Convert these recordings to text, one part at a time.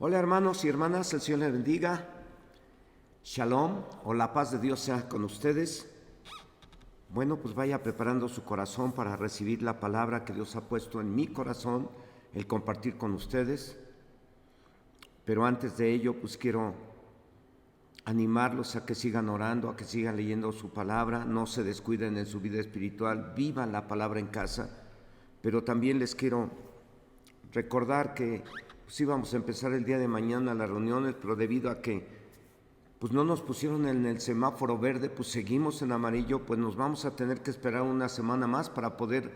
Hola hermanos y hermanas, el Señor les bendiga. Shalom o la paz de Dios sea con ustedes. Bueno, pues vaya preparando su corazón para recibir la palabra que Dios ha puesto en mi corazón, el compartir con ustedes. Pero antes de ello, pues quiero animarlos a que sigan orando, a que sigan leyendo su palabra, no se descuiden en su vida espiritual, vivan la palabra en casa. Pero también les quiero recordar que sí vamos a empezar el día de mañana las reuniones, pero debido a que pues no nos pusieron en el semáforo verde, pues seguimos en amarillo, pues nos vamos a tener que esperar una semana más para poder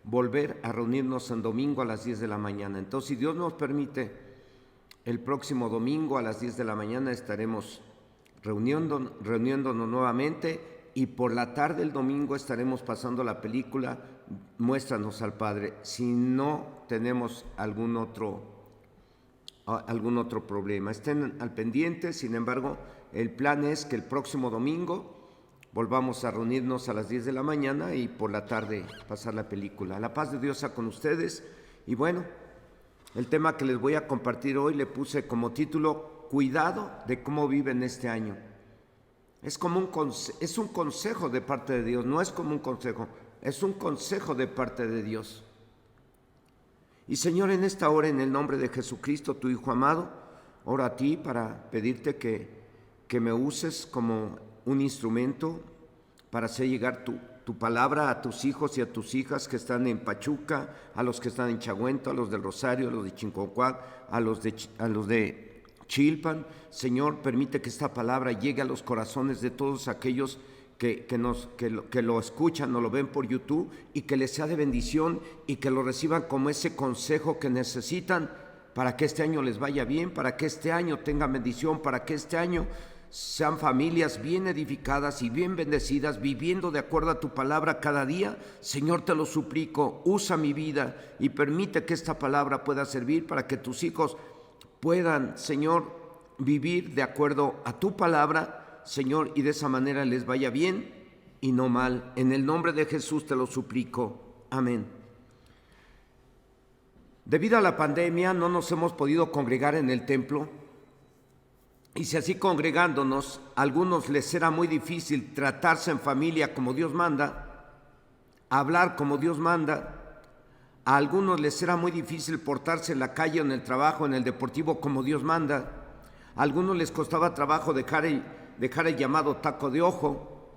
volver a reunirnos en domingo a las 10 de la mañana. Entonces, si Dios nos permite, el próximo domingo a las 10 de la mañana estaremos reuniéndonos nuevamente, y por la tarde el domingo estaremos pasando la película Muéstranos al Padre, si no tenemos algún otro problema. Estén al pendiente. Sin embargo, el plan es que el próximo domingo volvamos a reunirnos a las 10 de la mañana y por la tarde pasar la película. La paz de Dios sea con ustedes. Y bueno, el tema que les voy a compartir hoy le puse como título: cuidado de cómo viven este año. Es un consejo de parte de Dios, no es como un consejo, es un consejo de parte de Dios. Y Señor, en esta hora, en el nombre de Jesucristo, tu Hijo amado, oro a ti para pedirte que me uses como un instrumento para hacer llegar tu palabra a tus hijos y a tus hijas que están en Pachuca, a los que están en Chagüento, a los del Rosario, a los de Chinconcuac, a los de Chilpan. Señor, permite que esta palabra llegue a los corazones de todos aquellos que lo escuchan o lo ven por YouTube, y que les sea de bendición y que lo reciban como ese consejo que necesitan para que este año les vaya bien, para que este año tengan bendición, para que este año sean familias bien edificadas y bien bendecidas, viviendo de acuerdo a tu palabra cada día. Señor, te lo suplico, usa mi vida y permite que esta palabra pueda servir para que tus hijos puedan, Señor, vivir de acuerdo a tu palabra, Señor, y de esa manera les vaya bien y no mal. En el nombre de Jesús te lo suplico. Amén. Debido a la pandemia no nos hemos podido congregar en el templo, y si así congregándonos, a algunos les será muy difícil tratarse en familia como Dios manda, hablar como Dios manda. A algunos les será muy difícil portarse en la calle, en el trabajo, en el deportivo como Dios manda. A algunos les costaba trabajo dejar el llamado taco de ojo.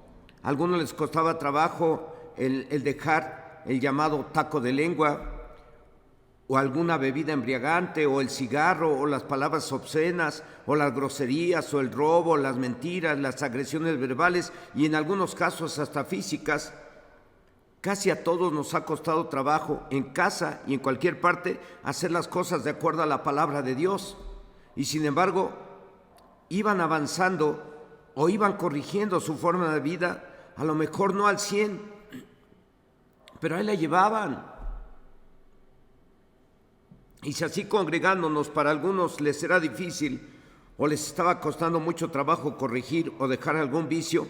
A algunos les costaba trabajo el dejar el llamado taco de lengua, o alguna bebida embriagante, o el cigarro, o las palabras obscenas, o las groserías, o el robo, las mentiras, las agresiones verbales y en algunos casos hasta físicas. Casi a todos nos ha costado trabajo en casa y en cualquier parte hacer las cosas de acuerdo a la palabra de Dios. Y sin embargo, iban avanzando o iban corrigiendo su forma de vida, a lo mejor no al 100, pero ahí la llevaban. Y si así congregándonos para algunos les será difícil o les estaba costando mucho trabajo corregir o dejar algún vicio,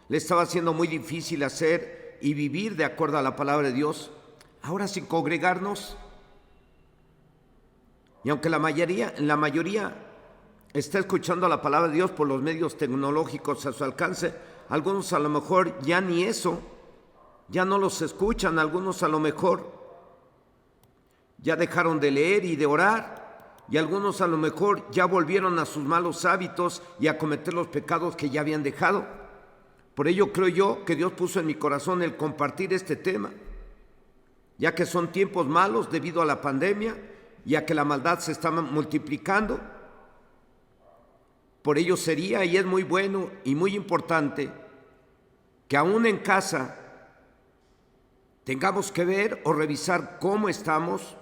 les estaba haciendo muy difícil hacer y vivir de acuerdo a la palabra de Dios, ahora sin congregarnos, y aunque la mayoría está escuchando la palabra de Dios por los medios tecnológicos a su alcance, algunos a lo mejor ya ni eso, ya no los escuchan. Algunos a lo mejor ya dejaron de leer y de orar, y algunos a lo mejor ya volvieron a sus malos hábitos y a cometer los pecados que ya habían dejado. Por ello creo yo que Dios puso en mi corazón el compartir este tema, ya que son tiempos malos debido a la pandemia y a que la maldad se está multiplicando. Por ello sería y es muy bueno y muy importante que aún en casa tengamos que ver o revisar cómo estamos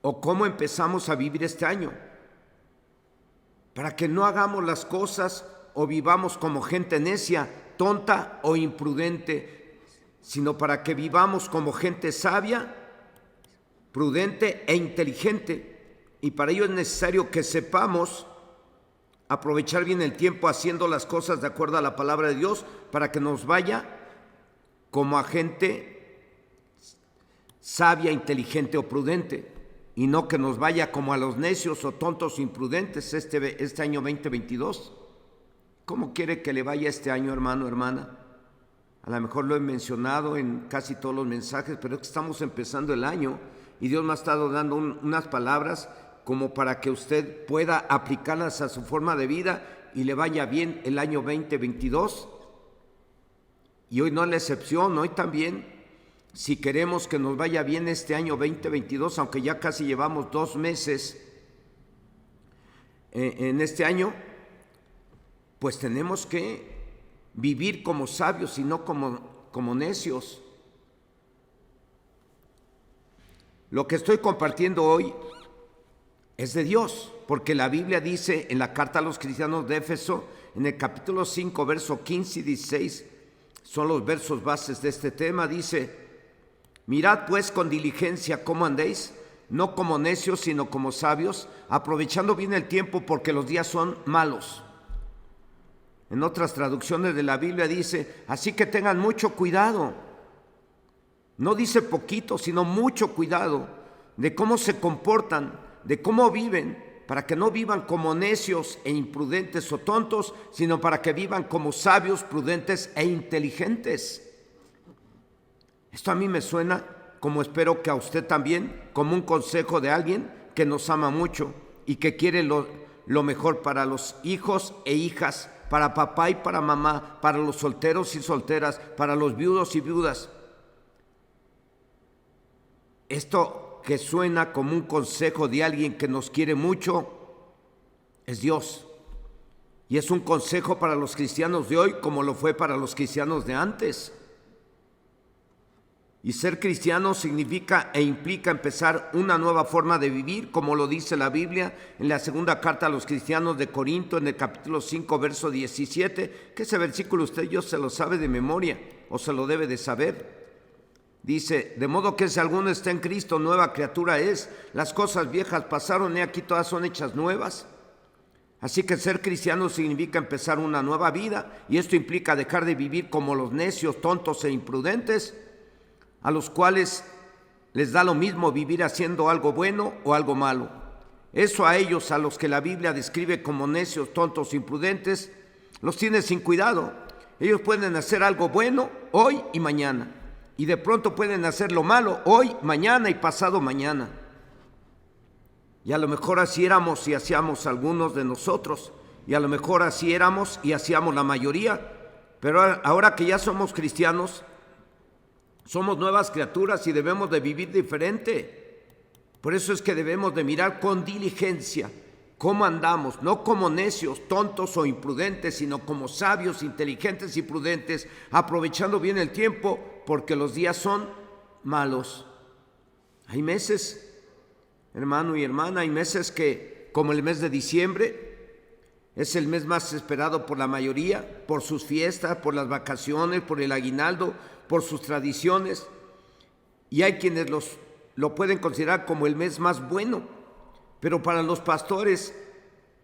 o cómo empezamos a vivir este año, para que no hagamos las cosas o vivamos como gente necia, tonta o imprudente, sino para que vivamos como gente sabia, prudente e inteligente. Y para ello es necesario que sepamos aprovechar bien el tiempo haciendo las cosas de acuerdo a la palabra de Dios, para que nos vaya como a gente sabia, inteligente o prudente. y no que nos vaya como a los necios o tontos imprudentes este año 2022. ¿Cómo quiere que le vaya este año, hermano, hermana? A lo mejor lo he mencionado en casi todos los mensajes, pero es que estamos empezando el año y Dios me ha estado dando unas palabras como para que usted pueda aplicarlas a su forma de vida y le vaya bien el año 2022. Y hoy no es la excepción, hoy también, si queremos que nos vaya bien este año 2022, aunque ya casi llevamos 2 meses en este año, pues tenemos que vivir como sabios y no como necios. Lo que estoy compartiendo hoy es de Dios, porque la Biblia dice en la carta a los cristianos de Éfeso, en el capítulo 5, verso 15 y 16, son los versos bases de este tema, dice: mirad pues con diligencia cómo andéis, no como necios, sino como sabios, aprovechando bien el tiempo, porque los días son malos. En otras traducciones de la Biblia dice: así que tengan mucho cuidado. No dice poquito, sino mucho cuidado de cómo se comportan, de cómo viven, para que no vivan como necios e imprudentes o tontos, sino para que vivan como sabios, prudentes e inteligentes. Esto a mí me suena, como espero que a usted también, como un consejo de alguien que nos ama mucho y que quiere lo mejor para los hijos e hijas, para papá y para mamá, para los solteros y solteras, para los viudos y viudas. Esto que suena como un consejo de alguien que nos quiere mucho es Dios. Y es un consejo para los cristianos de hoy como lo fue para los cristianos de antes. Y ser cristiano significa e implica empezar una nueva forma de vivir, como lo dice la Biblia en la segunda carta a los cristianos de Corinto, en el capítulo 5, verso 17, que ese versículo usted yo se lo sabe de memoria, o se lo debe de saber. Dice: de modo que si alguno está en Cristo, nueva criatura es, las cosas viejas pasaron y aquí todas son hechas nuevas. Así que ser cristiano significa empezar una nueva vida, y esto implica dejar de vivir como los necios, tontos e imprudentes, a los cuales les da lo mismo vivir haciendo algo bueno o algo malo. Eso a ellos, a los que la Biblia describe como necios, tontos, imprudentes, los tiene sin cuidado. Ellos pueden hacer algo bueno hoy y mañana, y de pronto pueden hacer lo malo hoy, mañana y pasado mañana. Y a lo mejor así éramos y hacíamos algunos de nosotros, y a lo mejor así éramos y hacíamos la mayoría, pero ahora que ya somos cristianos, somos nuevas criaturas y debemos de vivir diferente. Por eso es que debemos de mirar con diligencia cómo andamos, no como necios, tontos o imprudentes, sino como sabios, inteligentes y prudentes, aprovechando bien el tiempo, porque los días son malos. Hay meses, hermano y hermana, hay meses que, como el mes de diciembre, es el mes más esperado por la mayoría, por sus fiestas, por las vacaciones, por el aguinaldo, por sus tradiciones, y hay quienes lo pueden considerar como el mes más bueno, pero para los pastores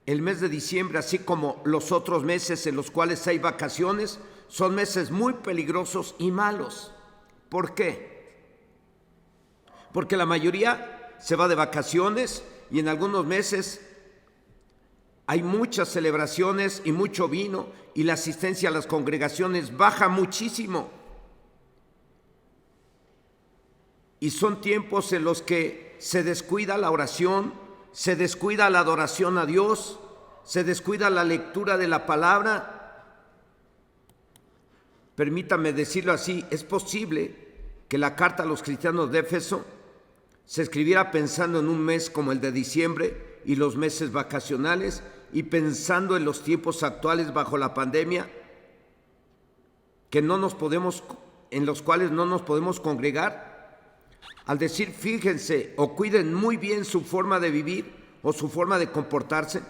el mes de diciembre, así como los otros meses en los cuales hay vacaciones, son meses muy peligrosos y malos. ¿Por qué? Porque la mayoría se va de vacaciones y en algunos meses hay muchas celebraciones y mucho vino, y la asistencia a las congregaciones baja muchísimo. Y son tiempos en los que se descuida la oración, se descuida la adoración a Dios, se descuida la lectura de la palabra. Permítame decirlo así, es posible que la carta a los cristianos de Éfeso se escribiera pensando en un mes como el de diciembre y los meses vacacionales, y pensando en los tiempos actuales bajo la pandemia, en los cuales no nos podemos congregar. Al decir fíjense o cuiden muy bien su forma de vivir o su forma de comportarse,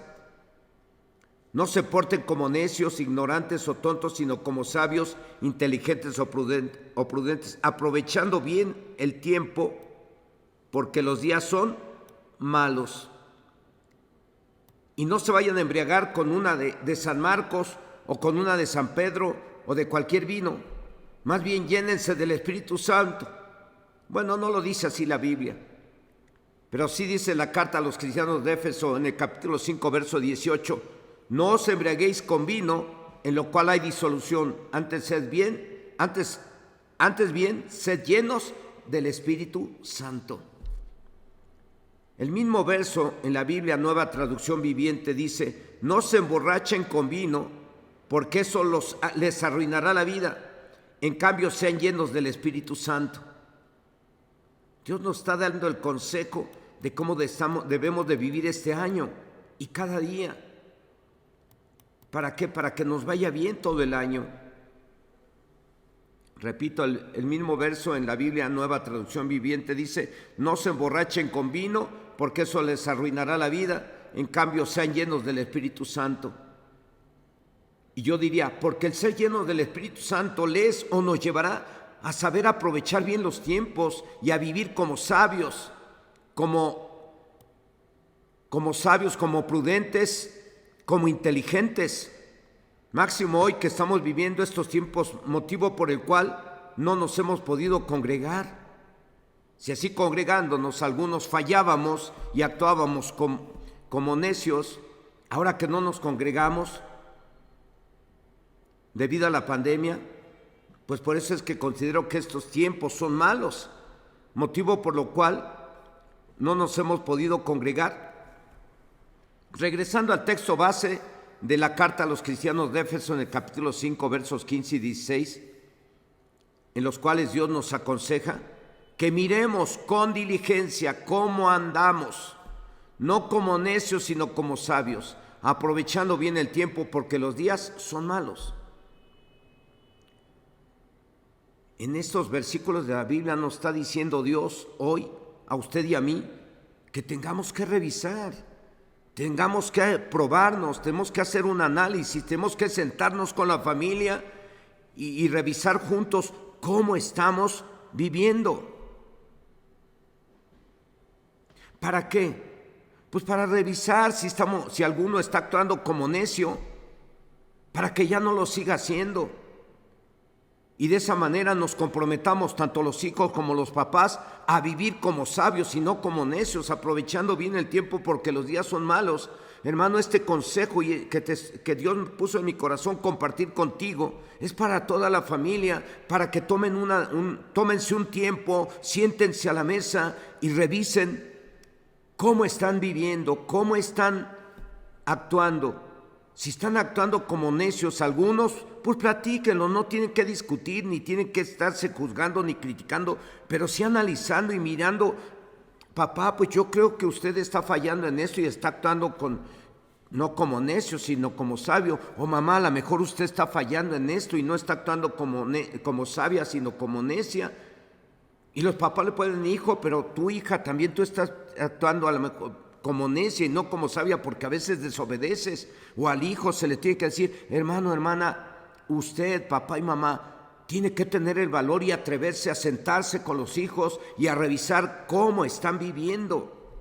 no se porten como necios, ignorantes o tontos, sino como sabios, inteligentes o prudentes, aprovechando bien el tiempo, porque los días son malos. Y no se vayan a embriagar con una de San Marcos o con una de San Pedro o de cualquier vino. Más bien llénense del Espíritu Santo. Bueno, no lo dice así la Biblia, Pero sí dice la carta a los cristianos de Éfeso en el capítulo 5, verso 18, no os embriaguéis con vino, en lo cual hay disolución, antes bien, sed llenos del Espíritu Santo. El mismo verso en la Biblia Nueva Traducción Viviente dice, no se emborrachen con vino, porque eso les arruinará la vida. En cambio, sean llenos del Espíritu Santo. Dios nos está dando el consejo de cómo debemos de vivir este año y cada día. ¿Para qué? Para que nos vaya bien todo el año. Repito, el mismo verso en la Biblia Nueva Traducción Viviente dice, no se emborrachen con vino, porque eso les arruinará la vida. En cambio, sean llenos del Espíritu Santo. Y yo diría, porque el ser lleno del Espíritu Santo les o nos llevará a saber aprovechar bien los tiempos y a vivir como sabios, como sabios, como prudentes, como inteligentes. Máximo hoy que estamos viviendo estos tiempos, motivo por el cual no nos hemos podido congregar. Si así congregándonos algunos fallábamos y actuábamos como necios, ahora que no nos congregamos debido a la pandemia, pues por eso es que considero que estos tiempos son malos, motivo por lo cual no nos hemos podido congregar. Regresando al texto base de la carta a los cristianos de Éfeso en el capítulo 5, versos 15 y 16, en los cuales Dios nos aconseja que miremos con diligencia cómo andamos, no como necios, sino como sabios, aprovechando bien el tiempo, porque los días son malos. En estos versículos de la Biblia nos está diciendo Dios hoy, a usted y a mí, que tengamos que revisar, tengamos que probarnos, tenemos que hacer un análisis, tenemos que sentarnos con la familia y revisar juntos cómo estamos viviendo. ¿Para qué? Pues para revisar si alguno está actuando como necio, para que ya no lo siga haciendo. Y de esa manera nos comprometamos, tanto los hijos como los papás, a vivir como sabios y no como necios, aprovechando bien el tiempo porque los días son malos. Hermano, este consejo que Dios puso en mi corazón compartir contigo es para toda la familia, para que tómense un tiempo, siéntense a la mesa y revisen cómo están viviendo, cómo están actuando. Si están actuando como necios algunos, pues platíquenlo, no tienen que discutir, ni tienen que estarse juzgando ni criticando, pero sí analizando y mirando, papá, pues yo creo que usted está fallando en esto y está actuando no como necio, sino como sabio. O mamá, a lo mejor usted está fallando en esto y no está actuando como sabia, sino como necia. Y los papás le pueden decir, hijo, pero tu hija también tú estás actuando a lo mejor como necia y no como sabia, porque a veces desobedeces. O al hijo se le tiene que decir, hermano, hermana, usted, papá y mamá, tiene que tener el valor y atreverse a sentarse con los hijos y a revisar cómo están viviendo.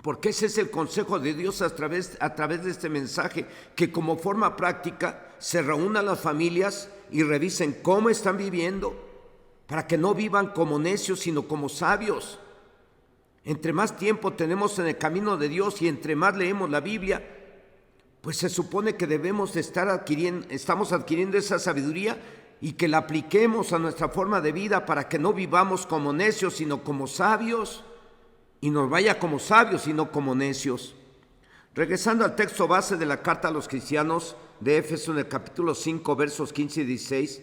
Porque ese es el consejo de Dios a través de este mensaje, que como forma práctica se reúnan las familias y revisen cómo están viviendo, para que no vivan como necios, sino como sabios. Entre más tiempo tenemos en el camino de Dios y entre más leemos la Biblia, pues se supone que estamos adquiriendo esa sabiduría y que la apliquemos a nuestra forma de vida para que no vivamos como necios, sino como sabios, y nos vaya como sabios y no como necios. Regresando al texto base de la carta a los cristianos de Éfeso en el capítulo 5, versos 15 y 16,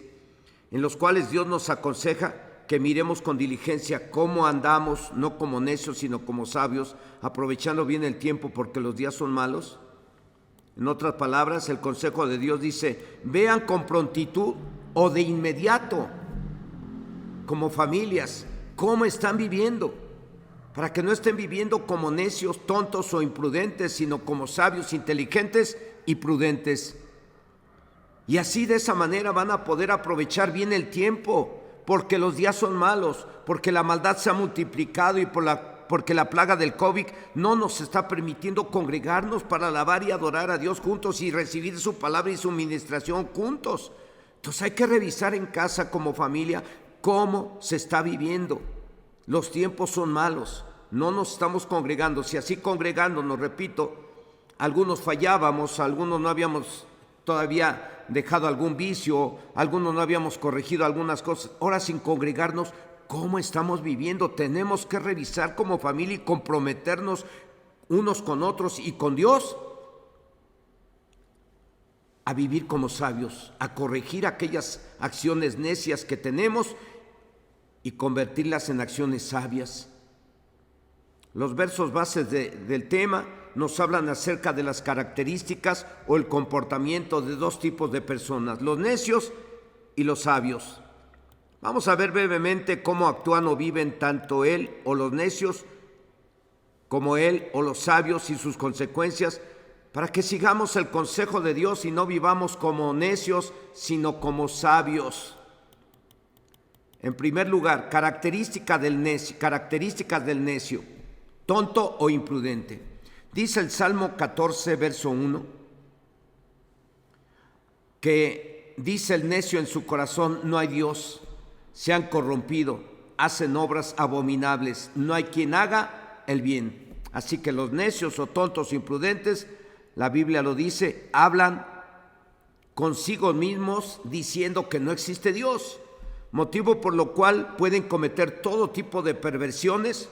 en los cuales Dios nos aconseja que miremos con diligencia cómo andamos, no como necios, sino como sabios, aprovechando bien el tiempo porque los días son malos. En otras palabras, el consejo de Dios dice, vean con prontitud o de inmediato, como familias, cómo están viviendo, para que no estén viviendo como necios, tontos o imprudentes, sino como sabios, inteligentes y prudentes. Y así de esa manera van a poder aprovechar bien el tiempo, porque los días son malos, porque la maldad se ha multiplicado y porque la plaga del COVID no nos está permitiendo congregarnos para alabar y adorar a Dios juntos y recibir su palabra y su ministración juntos. Entonces hay que revisar en casa como familia cómo se está viviendo. Los tiempos son malos, no nos estamos congregando. Si así congregándonos, repito, algunos fallábamos, algunos no habíamos todavía dejado algún vicio, algunos no habíamos corregido algunas cosas. Ahora, sin congregarnos, ¿cómo estamos viviendo? Tenemos que revisar como familia y comprometernos unos con otros y con Dios a vivir como sabios, a corregir aquellas acciones necias que tenemos y convertirlas en acciones sabias. Los versos bases del tema nos hablan acerca de las características o el comportamiento de dos tipos de personas, los necios y los sabios. Vamos a ver brevemente cómo actúan o viven tanto él o los necios como él o los sabios y sus consecuencias, para que sigamos el consejo de Dios y no vivamos como necios, sino como sabios. En primer lugar, características del necio, tonto o imprudente. Dice el Salmo 14, verso 1, que dice el necio en su corazón: no hay Dios, se han corrompido, hacen obras abominables, no hay quien haga el bien. Así que los necios o tontos imprudentes, la Biblia lo dice, hablan consigo mismos diciendo que no existe Dios, motivo por lo cual pueden cometer todo tipo de perversiones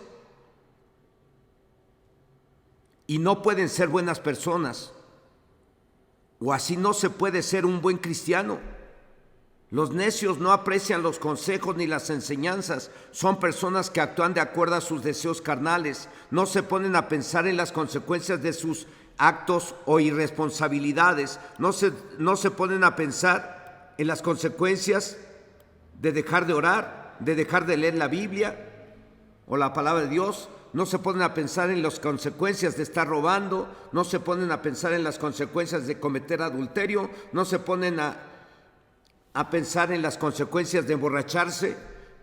y no pueden ser buenas personas, o así no se puede ser un buen cristiano. Los necios no aprecian los consejos ni las enseñanzas, son personas que actúan de acuerdo a sus deseos carnales, no se ponen a pensar en las consecuencias de sus actos o irresponsabilidades, no se ponen a pensar en las consecuencias de dejar de orar, de dejar de leer la Biblia o la palabra de Dios, no se ponen a pensar en las consecuencias de estar robando, no se ponen a pensar en las consecuencias de cometer adulterio, no se ponen a pensar en las consecuencias de emborracharse,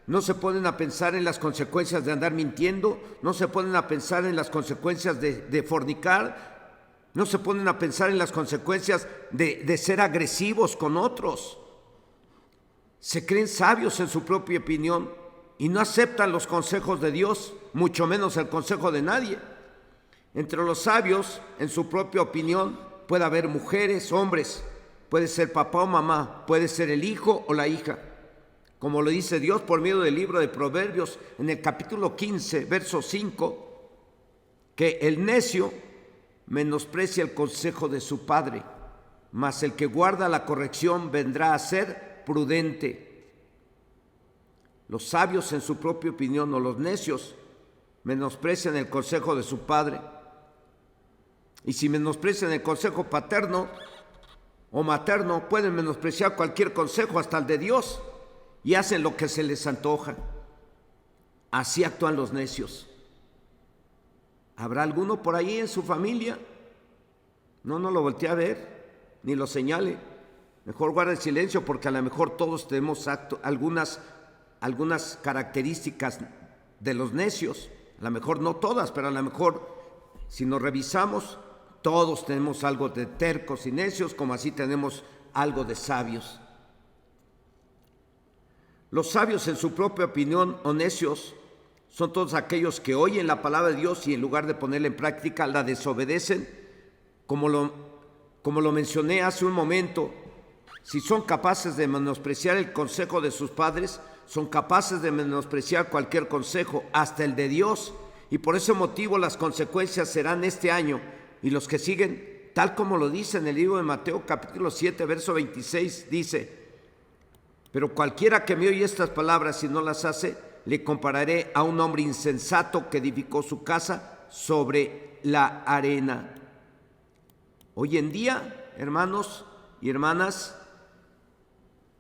no se ponen a pensar en las consecuencias de andar mintiendo, no se ponen a pensar en las consecuencias de fornicar, no se ponen a pensar en las consecuencias de ser agresivos con otros. Se creen sabios en su propia opinión y no aceptan los consejos de Dios, mucho menos el consejo de nadie. Entre los sabios, en su propia opinión, puede haber mujeres, hombres, puede ser papá o mamá, puede ser el hijo o la hija. Como lo dice Dios por medio del libro de Proverbios, en el capítulo 15, verso 5, que el necio menosprecia el consejo de su padre, mas el que guarda la corrección vendrá a ser prudente. Los sabios en su propia opinión o los necios menosprecian el consejo de su padre. Y si menosprecian el consejo paterno o materno, pueden menospreciar cualquier consejo, hasta el de Dios, y hacen lo que se les antoja. Así actúan los necios. ¿Habrá alguno por ahí en su familia? No lo voltee a ver, ni lo señale. Mejor guarde silencio, porque a lo mejor todos tenemos algunas características de los necios. A lo mejor no todas, pero a lo mejor si nos revisamos, todos tenemos algo de tercos y necios, como así tenemos algo de sabios. Los sabios en su propia opinión o necios son todos aquellos que oyen la palabra de Dios y en lugar de ponerla en práctica la desobedecen, como lo mencioné hace un momento. Si son capaces de menospreciar el consejo de sus padres, son capaces de menospreciar cualquier consejo, hasta el de Dios, y por ese motivo las consecuencias serán este año y los que siguen, tal como lo dice en el libro de Mateo capítulo 7, verso 26, dice: pero cualquiera que me oye estas palabras y no las hace, le compararé a un hombre insensato que edificó su casa sobre la arena. Hoy en día, hermanos y hermanas,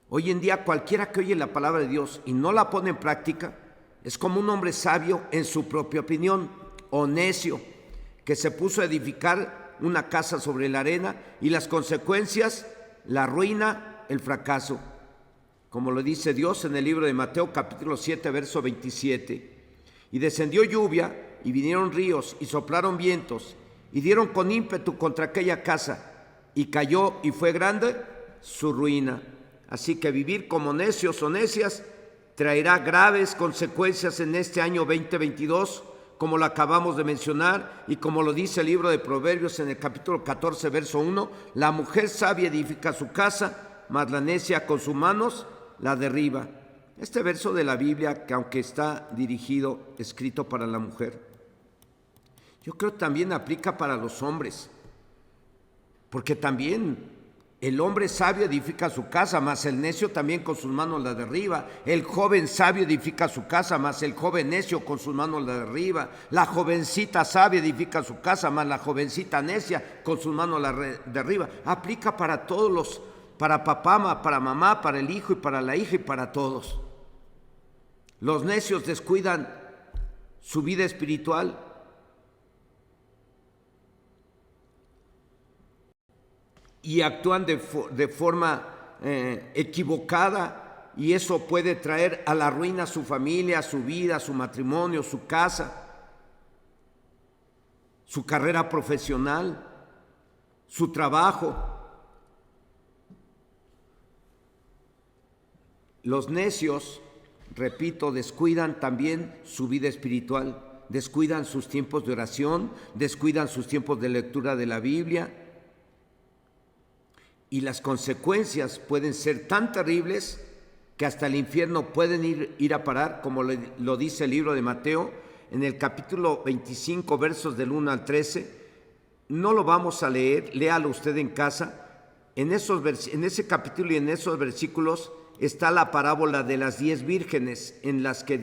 hoy en día cualquiera que oye la palabra de Dios y no la pone en práctica, es como un hombre sabio en su propia opinión, o necio, que se puso a edificar una casa sobre la arena, y las consecuencias, la ruina, el fracaso. Como lo dice Dios en el libro de Mateo capítulo 7, verso 27. Y descendió lluvia, y vinieron ríos, y soplaron vientos, y dieron con ímpetu contra aquella casa, y cayó, y fue grande su ruina. Así que vivir como necios o necias traerá graves consecuencias en este año 2022, como lo acabamos de mencionar y como lo dice el libro de Proverbios en el capítulo 14, verso 1, la mujer sabia edifica su casa, mas la necia con sus manos la derriba. Este verso de la Biblia, que aunque está escrito para la mujer, yo creo que también aplica para los hombres, porque también el hombre sabio edifica su casa, mas el necio también con sus manos la derriba. El joven sabio edifica su casa, mas el joven necio con sus manos la derriba. La jovencita sabia edifica su casa, mas la jovencita necia con sus manos la derriba. Aplica para todos para papá, para mamá, para el hijo y para la hija y para todos. Los necios descuidan su vida espiritual. Y actúan de forma equivocada, y eso puede traer a la ruina a su familia, a su vida, a su matrimonio, su casa, su carrera profesional, su trabajo. Los necios, repito, descuidan también su vida espiritual, descuidan sus tiempos de oración, descuidan sus tiempos de lectura de la Biblia. Y las consecuencias pueden ser tan terribles que hasta el infierno pueden ir a parar, como lo dice el libro de Mateo, en el capítulo 25, versos del 1 al 13. No lo vamos a leer, léalo usted en casa. En ese capítulo y en esos versículos está la parábola de las 10 vírgenes, en las que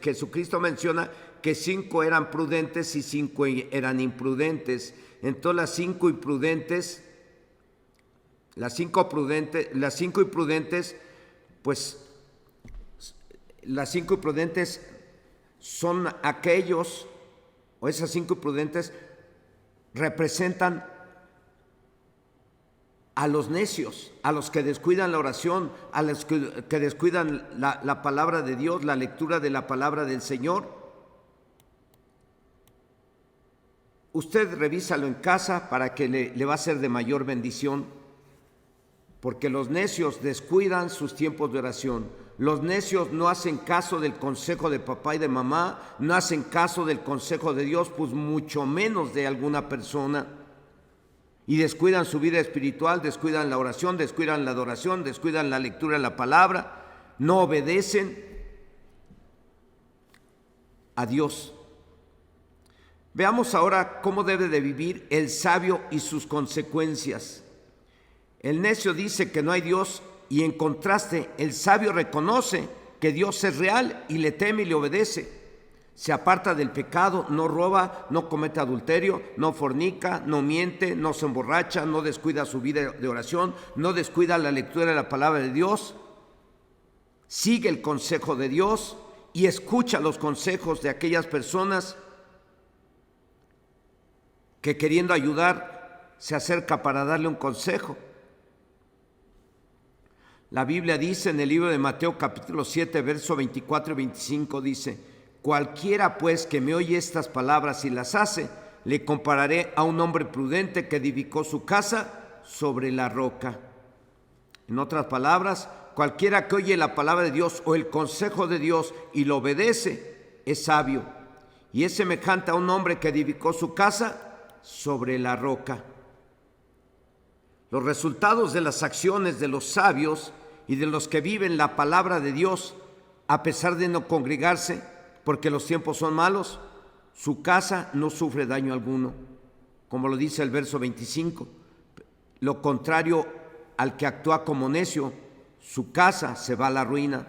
Jesucristo menciona que 5 eran prudentes y 5 eran imprudentes. Entonces las cinco imprudentes, son aquellos, o esas 5 imprudentes representan a los necios, a los que descuidan la oración, a los que descuidan la palabra de Dios, la lectura de la palabra del Señor. Usted revísalo en casa para que le va a ser de mayor bendición, porque los necios descuidan sus tiempos de oración. Los necios no hacen caso del consejo de papá y de mamá, no hacen caso del consejo de Dios, pues mucho menos de alguna persona. Y descuidan su vida espiritual, descuidan la oración, descuidan la adoración, descuidan la lectura de la palabra, no obedecen a Dios. Veamos ahora cómo debe de vivir el sabio y sus consecuencias. El necio dice que no hay Dios, y en contraste el sabio reconoce que Dios es real y le teme y le obedece. Se aparta del pecado, no roba, no comete adulterio, no fornica, no miente, no se emborracha, no descuida su vida de oración, no descuida la lectura de la palabra de Dios. Sigue el consejo de Dios y escucha los consejos de aquellas personas que, queriendo ayudar, se acerca para darle un consejo. La Biblia dice en el libro de Mateo capítulo 7, verso 24 y 25, dice: cualquiera pues que me oye estas palabras y las hace, le compararé a un hombre prudente que edificó su casa sobre la roca. En otras palabras, cualquiera que oye la palabra de Dios o el consejo de Dios y lo obedece, es sabio. Y es semejante a un hombre que edificó su casa sobre la roca. Los resultados de las acciones de los sabios y de los que viven la palabra de Dios, a pesar de no congregarse, porque los tiempos son malos, su casa no sufre daño alguno, como lo dice el verso 25. Lo contrario al que actúa como necio, su casa se va a la ruina.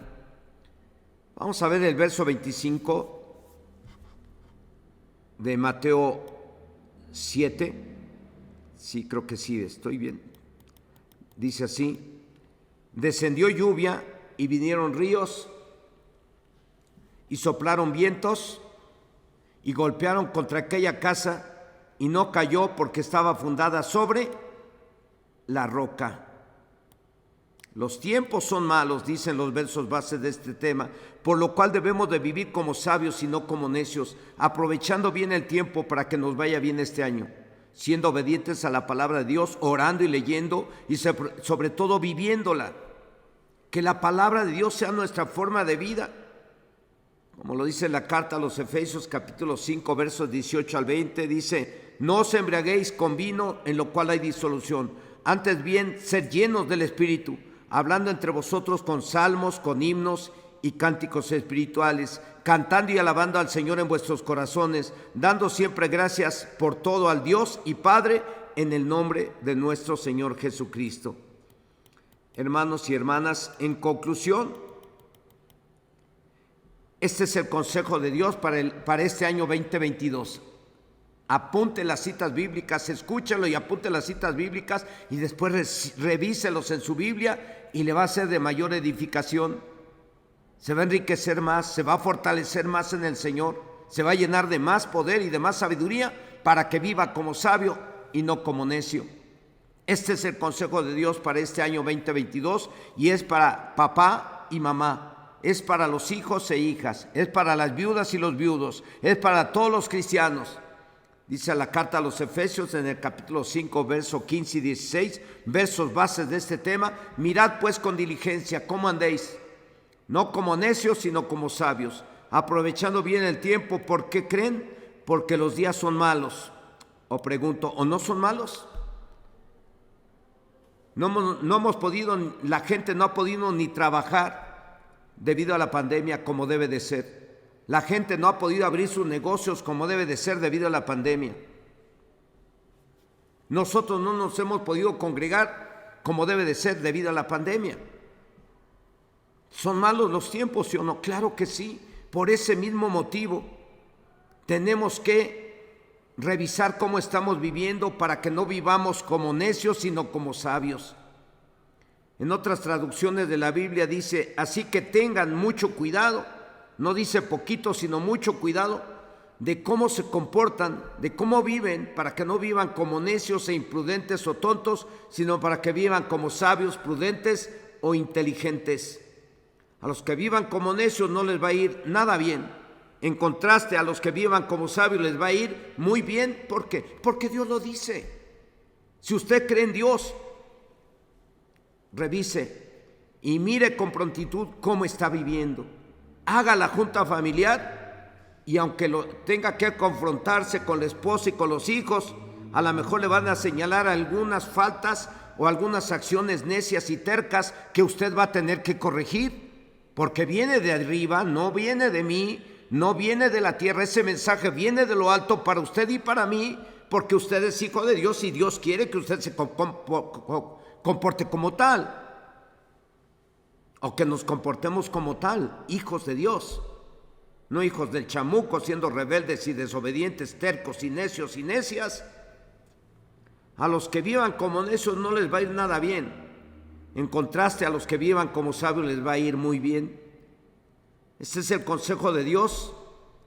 Vamos a ver el verso 25 de Mateo 7. Sí, creo que sí, estoy bien. Dice así: descendió lluvia y vinieron ríos y soplaron vientos y golpearon contra aquella casa, y no cayó porque estaba fundada sobre la roca. Los tiempos son malos, dicen los versos base de este tema, por lo cual debemos de vivir como sabios y no como necios, aprovechando bien el tiempo para que nos vaya bien este año, siendo obedientes a la palabra de Dios, orando y leyendo y sobre todo viviéndola. que la palabra de Dios sea nuestra forma de vida. Como lo dice la carta a los Efesios capítulo 5 versos 18 al 20, dice: no os embriaguéis con vino, en lo cual hay disolución, antes bien sed llenos del Espíritu, hablando entre vosotros con salmos, con himnos y cánticos espirituales, cantando y alabando al Señor en vuestros corazones, dando siempre gracias por todo al Dios y Padre, en el nombre de nuestro Señor Jesucristo. Hermanos y hermanas, en conclusión, este es el consejo de Dios para este año 2022. Apunte las citas bíblicas, escúchalo y apunte las citas bíblicas y después revíselos en su Biblia y le va a ser de mayor edificación. Se va a enriquecer más, se va a fortalecer más en el Señor, se va a llenar de más poder y de más sabiduría para que viva como sabio y no como necio. Este es el consejo de Dios para este año 2022 y es para papá y mamá, es para los hijos e hijas, es para las viudas y los viudos, es para todos los cristianos. Dice la carta a los Efesios en el capítulo 5, verso 15 y 16, versos bases de este tema: mirad pues con diligencia cómo andéis, no como necios, sino como sabios, aprovechando bien el tiempo. ¿Por qué creen? Porque los días son malos. O pregunto, ¿o no son malos? No hemos podido, la gente no ha podido ni trabajar debido a la pandemia como debe de ser. La gente no ha podido abrir sus negocios como debe de ser debido a la pandemia. Nosotros no nos hemos podido congregar como debe de ser debido a la pandemia. ¿Son malos los tiempos, sí o no? Claro que sí. Por ese mismo motivo tenemos que revisar cómo estamos viviendo para que no vivamos como necios, sino como sabios. En otras traducciones de la Biblia dice: así que tengan mucho cuidado. No dice poquito, sino mucho cuidado de cómo se comportan, de cómo viven, para que no vivan como necios e imprudentes o tontos, sino para que vivan como sabios, prudentes o inteligentes. A los que vivan como necios no les va a ir nada bien. En contraste, a los que vivan como sabios les va a ir muy bien. ¿Por qué? Porque Dios lo dice. Si usted cree en Dios, revise y mire con prontitud cómo está viviendo. Haga la junta familiar y aunque tenga que confrontarse con la esposa y con los hijos, a lo mejor le van a señalar algunas faltas o algunas acciones necias y tercas que usted va a tener que corregir, porque viene de arriba, no viene de mí, no viene de la tierra. Ese mensaje viene de lo alto para usted y para mí, porque usted es hijo de Dios y Dios quiere que usted se comporte como tal, o que nos comportemos como tal, hijos de Dios, no hijos del chamuco, siendo rebeldes y desobedientes, tercos y necios y necias. A los que vivan como necios no les va a ir nada bien. En contraste, a los que vivan como sabios les va a ir muy bien. Este es el consejo de Dios,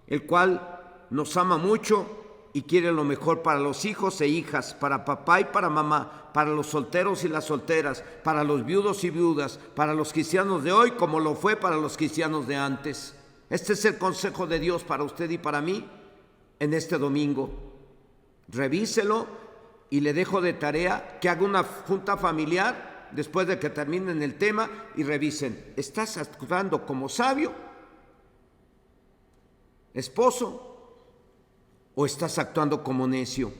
el cual nos ama mucho y quiere lo mejor para los hijos e hijas, para papá y para mamá, para los solteros y las solteras, para los viudos y viudas, para los cristianos de hoy como lo fue para los cristianos de antes. Este es el consejo de Dios para usted y para mí en este domingo. Revíselo y le dejo de tarea que haga una junta familiar después de que terminen el tema y revisen: ¿estás actuando como sabio, esposo, o estás actuando como necio?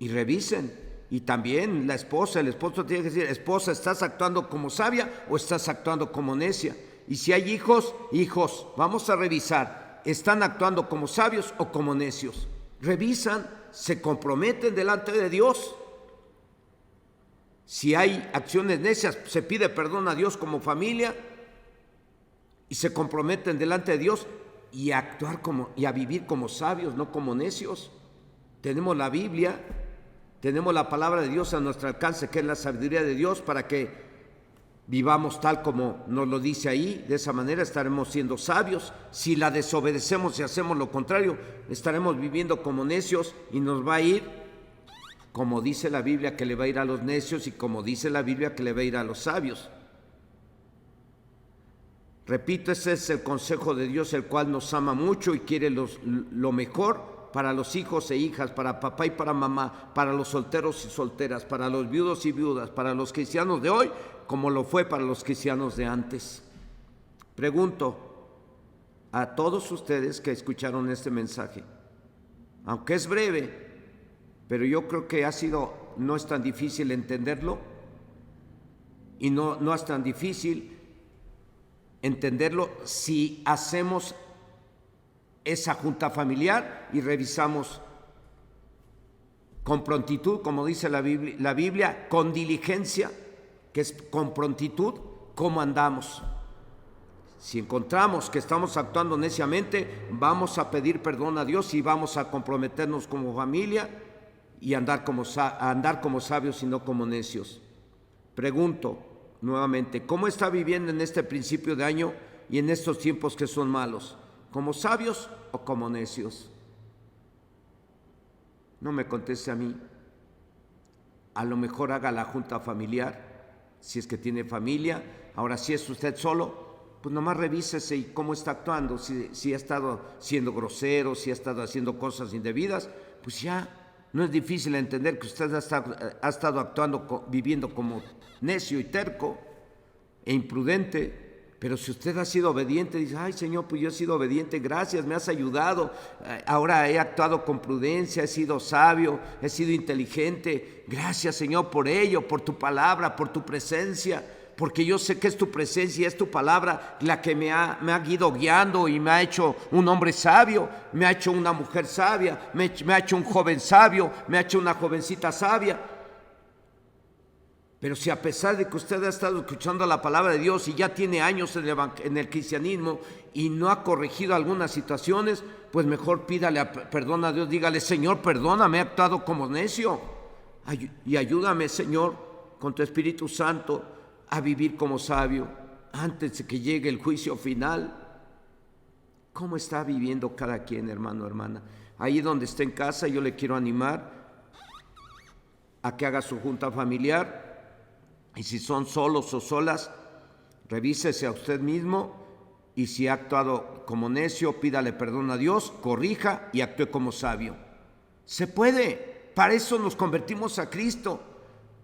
Y revisen. Y también la esposa, el esposo tiene que decir: esposa, ¿estás actuando como sabia o estás actuando como necia? Y si hay hijos, vamos a revisar: ¿están actuando como sabios o como necios? Revisan, se comprometen delante de Dios. Si hay acciones necias, se pide perdón a Dios como familia y se comprometen delante de Dios y a actuar y a vivir como sabios, no como necios. Tenemos la Biblia, tenemos la palabra de Dios a nuestro alcance, que es la sabiduría de Dios, para que vivamos tal como nos lo dice ahí. De esa manera estaremos siendo sabios. Si la desobedecemos y hacemos lo contrario, estaremos viviendo como necios y nos va a ir como dice la Biblia que le va a ir a los necios y como dice la Biblia que le va a ir a los sabios. Repito, ese es el consejo de Dios, el cual nos ama mucho y quiere lo mejor para los hijos e hijas, para papá y para mamá, para los solteros y solteras, para los viudos y viudas, para los cristianos de hoy, como lo fue para los cristianos de antes. Pregunto a todos ustedes que escucharon este mensaje, aunque es breve, pero yo creo que no es tan difícil entenderlo, y no es tan difícil entenderlo si hacemos esa junta familiar y revisamos con prontitud, como dice la Biblia, con diligencia, que es con prontitud, cómo andamos. Si encontramos que estamos actuando neciamente, vamos a pedir perdón a Dios y vamos a comprometernos como familia y andar como sabios y no como necios. Pregunto nuevamente, ¿cómo está viviendo en este principio de año y en estos tiempos que son malos? ¿Como sabios o como necios? No me conteste a mí. A lo mejor haga la junta familiar, si es que tiene familia. Ahora, si es usted solo, pues nomás revísese y cómo está actuando. Si ha estado siendo grosero, si ha estado haciendo cosas indebidas, pues ya no es difícil entender que usted ha estado actuando, viviendo como necio y terco e imprudente. Pero si usted ha sido obediente, dice, ay Señor, pues yo he sido obediente, gracias, me has ayudado, ahora he actuado con prudencia, he sido sabio, he sido inteligente, gracias Señor por ello, por tu palabra, por tu presencia, porque yo sé que es tu presencia, es tu palabra la que me ha ido guiando y me ha hecho un hombre sabio, me ha hecho una mujer sabia, me ha hecho un joven sabio, me ha hecho una jovencita sabia. Pero si a pesar de que usted ha estado escuchando la palabra de Dios y ya tiene años en el cristianismo y no ha corregido algunas situaciones, pues mejor pídale perdón a Dios, dígale, Señor, perdóname, he actuado como necio y ayúdame, Señor, con tu Espíritu Santo a vivir como sabio antes de que llegue el juicio final. ¿Cómo está viviendo cada quien, hermano, hermana? Ahí donde esté en casa, yo le quiero animar a que haga su junta familiar. Y si son solos o solas, revísese a usted mismo y si ha actuado como necio, pídale perdón a Dios, corrija y actúe como sabio. Se puede, para eso nos convertimos a Cristo,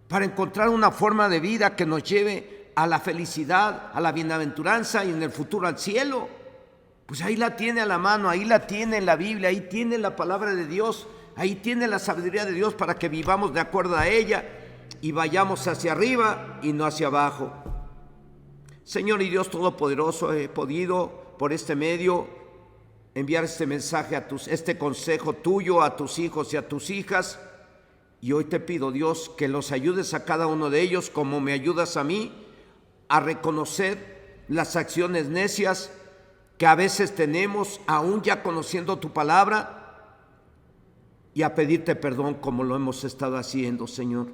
para encontrar una forma de vida que nos lleve a la felicidad, a la bienaventuranza y en el futuro al cielo. Pues ahí la tiene a la mano, ahí la tiene en la Biblia, ahí tiene la palabra de Dios, ahí tiene la sabiduría de Dios para que vivamos de acuerdo a ella y vayamos hacia arriba y no hacia abajo. Señor y Dios Todopoderoso, he podido por este medio enviar este mensaje, este consejo tuyo a tus hijos y a tus hijas. Y hoy te pido, Dios, que los ayudes a cada uno de ellos, como me ayudas a mí, a reconocer las acciones necias que a veces tenemos, aún ya conociendo tu palabra, y a pedirte perdón como lo hemos estado haciendo, Señor.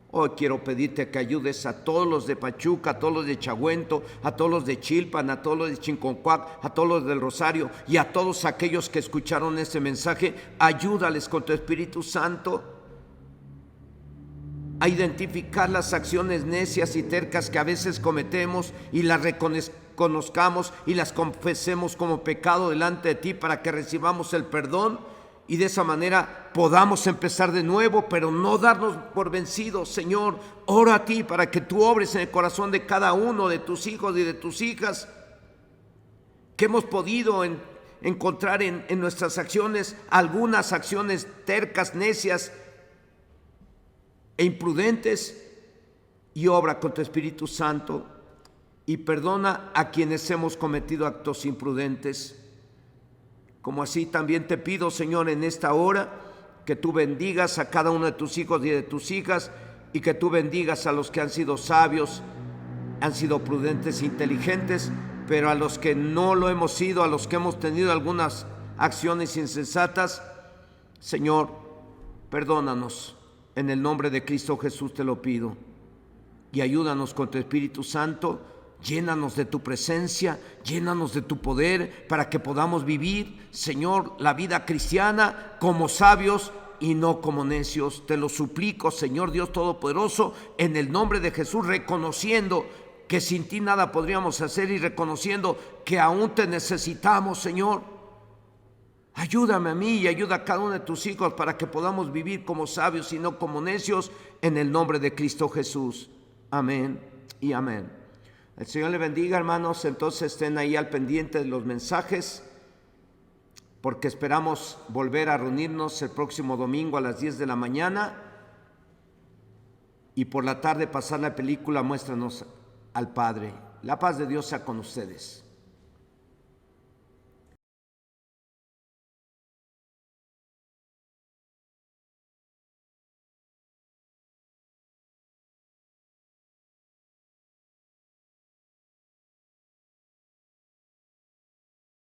Hoy quiero pedirte que ayudes a todos los de Pachuca, a todos los de Chahuento, a todos los de Chilpan, a todos los de Chinconcuac, a todos los del Rosario y a todos aquellos que escucharon este mensaje. Ayúdales con tu Espíritu Santo a identificar las acciones necias y tercas que a veces cometemos y las reconozcamos y las confesemos como pecado delante de ti para que recibamos el perdón y de esa manera podamos empezar de nuevo, pero no darnos por vencidos. Señor, oro a ti para que tú obres en el corazón de cada uno de tus hijos y de tus hijas que hemos podido encontrar en nuestras acciones, algunas acciones tercas, necias e imprudentes, y obra con tu Espíritu Santo y perdona a quienes hemos cometido actos imprudentes. Como así también te pido, Señor, en esta hora, que tú bendigas a cada uno de tus hijos y de tus hijas, y que tú bendigas a los que han sido sabios, han sido prudentes, inteligentes, pero a los que no lo hemos sido, a los que hemos tenido algunas acciones insensatas, Señor, perdónanos. En el nombre de Cristo Jesús te lo pido. Y ayúdanos con tu Espíritu Santo. Llénanos de tu presencia, llénanos de tu poder para que podamos vivir, Señor, la vida cristiana como sabios y no como necios. Te lo suplico, Señor Dios Todopoderoso, en el nombre de Jesús, reconociendo que sin ti nada podríamos hacer y reconociendo que aún te necesitamos, Señor. Ayúdame a mí y ayuda a cada uno de tus hijos para que podamos vivir como sabios y no como necios, en el nombre de Cristo Jesús. Amén y amén. El Señor le bendiga, hermanos. Entonces estén ahí al pendiente de los mensajes, porque esperamos volver a reunirnos el próximo domingo a las 10 de la mañana y por la tarde pasar la película Muéstranos al Padre. La paz de Dios sea con ustedes.